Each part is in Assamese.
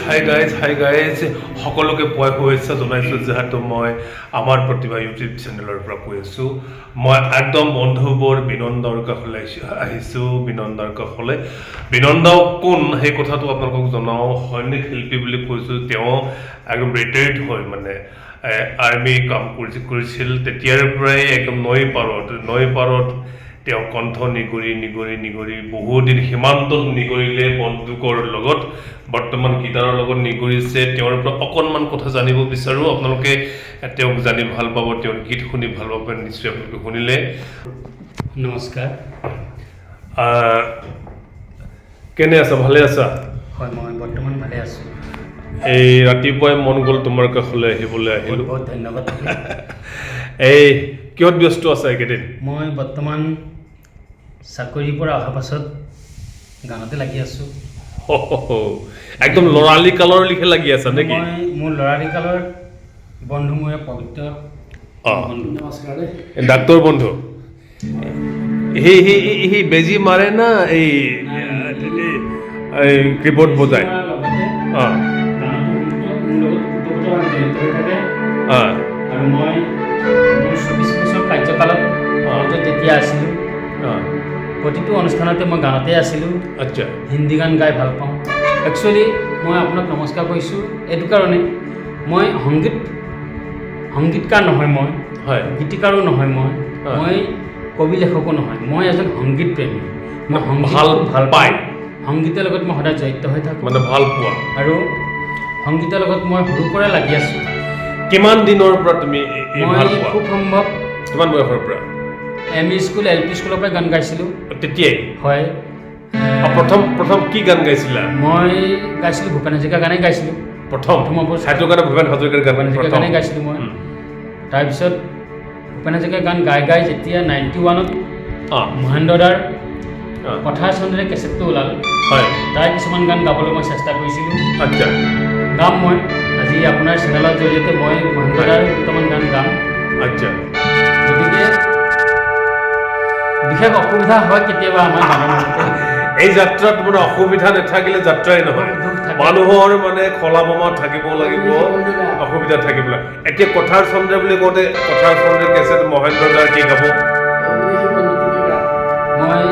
হাই গাইজ সকলোকে পুৱাই শুভেচ্ছা জনাইছোঁ যিহেতু মই আমাৰ প্ৰতিভা ইউটিউব চেনেলৰ পৰা কৈ আছোঁ মই একদম বন্ধুবোৰ বিনন্দৰ কাষলৈ আহিছোঁ বিনন্দৰ কাষলৈ বিনন্দ কোন সেই কথাটো আপোনালোকক জনাওঁ সৈনিক শিল্পী বুলি কৈছোঁ তেওঁ একদম ৰিটায়াৰ্ড হয় মানে আৰ্মি কাম কৰিছিল তেতিয়াৰ পৰাই একদম নৈ পাৰত তেওঁ কণ্ঠ নিগৰি বহুদিন সীমান্তত নিগৰিলে বন্দুকৰ লগত বৰ্তমান গীটাৰৰ লগত নিগৰিছে তেওঁৰ পৰা অকণমান কথা জানিব বিচাৰোঁ আপোনালোকে তেওঁক জানি ভাল পাব তেওঁৰ গীত শুনি ভাল পাব নিশ্চয় আপোনালোকে শুনিলে নমস্কাৰ কেনে আছা ভালে আছা হয় মই বৰ্তমান ভালে আছোঁ এই ৰাতিপুৱাই মন গ'ল তোমাৰ কাষলৈ আহিবলৈ আহিলোঁ বহুত ধন্যবাদ এই কিহত ব্যস্ত আছা এইকেইদিন মই বৰ্তমান চাকৰিৰ পৰা অহাৰ পাছত গানতে লাগি আছোঁ একদম ল'ৰালি কালৰ লিখে লাগি আছা নেকি মই মোৰ ল'ৰালি কালৰ বন্ধু মোৰ পবিত্ৰ নমস্কাৰ ডাক্তৰ বন্ধু সি বেজি মাৰে না এই কিবোৰ্ড বজায় আৰু মই মোৰ 24 বছৰ কাৰ্যকালত যেতিয়া আছিলোঁ প্ৰতিটো অনুষ্ঠানতে মই গানতে আছিলোঁ আচ্ছা হিন্দী গান গাই ভাল পাওঁ একচুৱেলি মই আপোনাক নমস্কাৰ কৰিছোঁ এইটো কাৰণে মই সংগীতকাৰ নহয় মই হয় গীতিকাৰো নহয় মই কবি লেখকো নহয় মই এজন সংগীত প্ৰেমী মই ভাল পায় সংগীতৰ লগত মই সদায় জড়িত হৈ থাকোঁ মানে ভাল পোৱা আৰু সংগীতৰ লগত মই সৰুৰ পৰাই লাগি আছোঁ কিমান দিনৰ পৰা তুমি মই খুব সম্ভৱ কিমান বয়সৰ পৰা M E school L P স্কুলৰ পৰাই গান গাইছিলোঁ তেতিয়াই হয় প্ৰথম কি গান গাইছিলা মই গাইছিলোঁ ভূপেন হাজৰিকা গানেই গাইছিলোঁ প্ৰথম সেইটো কাৰণে ভূপেন হাজৰিকাৰ গান গানেই গাইছিলোঁ মই তাৰপিছত ভূপেন হাজৰিকাৰ গান গাই যেতিয়া 91ত মহেন্দ্ৰদাৰ কথাৰ চন্দ্ৰে কেছেটটো ওলাল হয় তাৰ কিছুমান গান গাবলৈ মই চেষ্টা কৰিছিলোঁ আচ্ছা গাম মই আজি আপোনাৰ চেনেলৰ জৰিয়তে মই মহেন্দ্ৰদাৰ দুটামান গান গাম আচ্ছা গতিকে বিশেষ অসুবিধা হয় কেতিয়াবা আমাৰ গানৰ এই যাত্ৰাত মানে অসুবিধা নাথাকিলে যাত্ৰাই নহয় মানুহৰ মানে খলা বমা থাকিব লাগিব অসুবিধা থাকিব লাগিব এতিয়া কথাৰ চন্দ্ৰ বুলি কওঁতে কথাৰ চন্দ্ৰ কেছেট মহেন্দ্ৰদাৰ কি গাব মই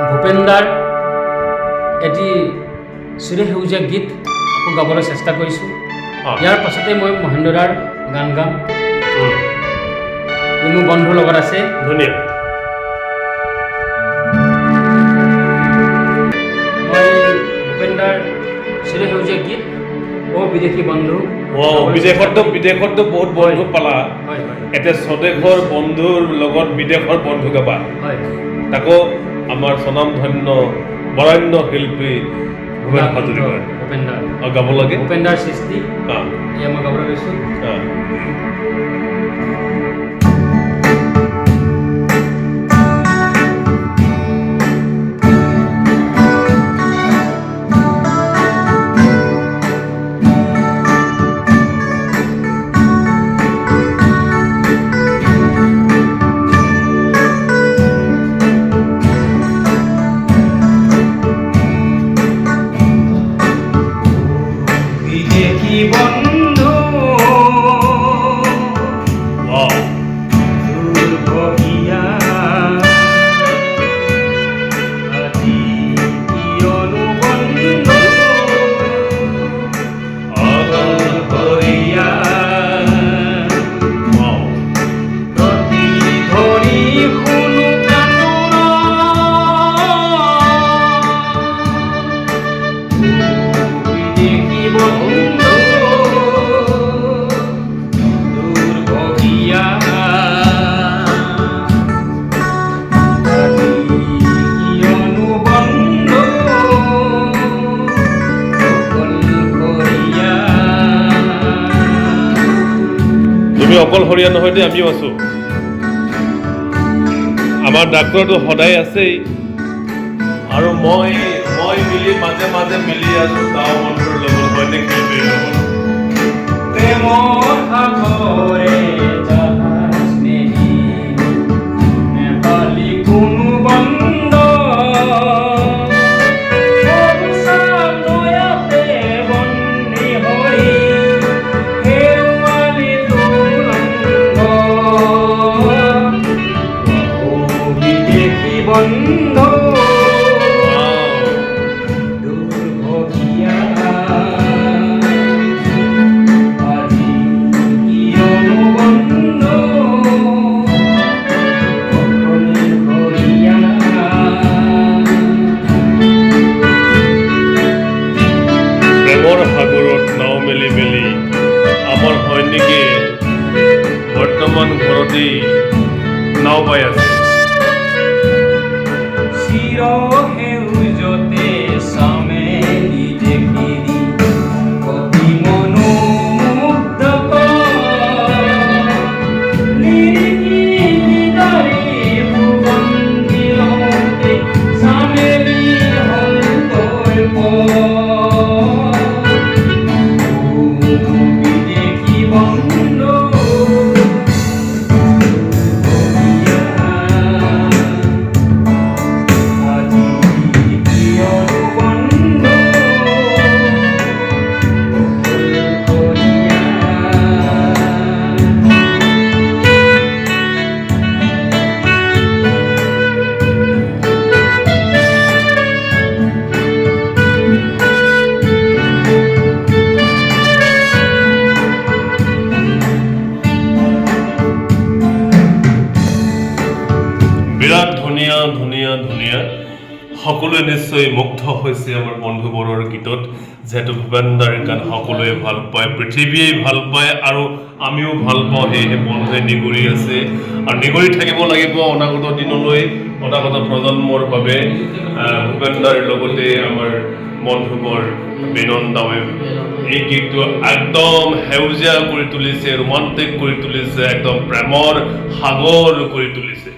ভূপেনদাৰ এটি চিৰ সেউজীয়া গীত গাবলৈ চেষ্টা কৰিছোঁ ইয়াৰ পাছতে মই মহেন্দ্ৰদাৰ গান গাম মোৰ বন্ধুৰ লগত আছে ধুনীয়া মই ভূপেনদাৰ চিৰ সেউজীয়া গীত বিদেশী বন্ধু বিদেশতো বহুত বন্ধু পালা হয় এতিয়া স্বদেশৰ বন্ধুৰ লগত বিদেশৰ বন্ধু গাবা হয় তাকো আমাৰ স্বনামধন্য বৰেণ্য শিল্পী ভূপেন হাজৰিকাৰ ভূপেনদাৰ গাব লাগে ভূপেনদাৰ সৃষ্টি এয়া মই গাবলৈ লৈছোঁ অকলশৰীয়া নহয় দেই আমিও আছোঁ আমাৰ ডাক্তৰটো সদায় আছেই আৰু মই মিলি মাজে মাজে মিলি আছোঁ গাঁও মানুহৰ লগত সৈনিক শিল্পীৰ লগত কোনো বন্ধ বন্ধু দুৰ্ভগীয়া আজি কিয়নো বন্ধু অকলশৰীয়া। প্ৰেমৰ সাগৰত নাও মেলি মেলি আমাৰ সৈনিকে বৰ্তমান ঘৰতেই নাও বাই আছে। চিৰসেউজতে চামেলি দেখিলি অতি মনোমুগ্ধকৰ নিৰিখিদাৰি সুগন্ধি লওঁতে চামেলি হ'ল তোৰ বিদেশী বন্ধু বিৰাট ধুনীয়া ধুনীয়া ধুনীয়া। সকলোৱে নিশ্চয় মুগ্ধ হৈছে আমাৰ বন্ধুবৰৰ গীতত, যিহেতু ভূপেনদাৰ গান সকলোৱে ভাল পায়, পৃথিৱীয়ে ভাল পায় আৰু আমিও ভাল পাওঁ। সেয়েহে বন্ধুৱে নিগৰি আছে আৰু নিগৰি থাকিব লাগিব অনাগত দিনলৈ, অনাগত প্ৰজন্মৰ বাবে। ভূপেনদাৰ লগতে আমাৰ বন্ধুবৰ বিনন্দাৱে এই গীতটো একদম সেউজীয়া কৰি তুলিছে, ৰোমান্টিক কৰি তুলিছে, একদম প্ৰেমৰ সাগৰ কৰি তুলিছে।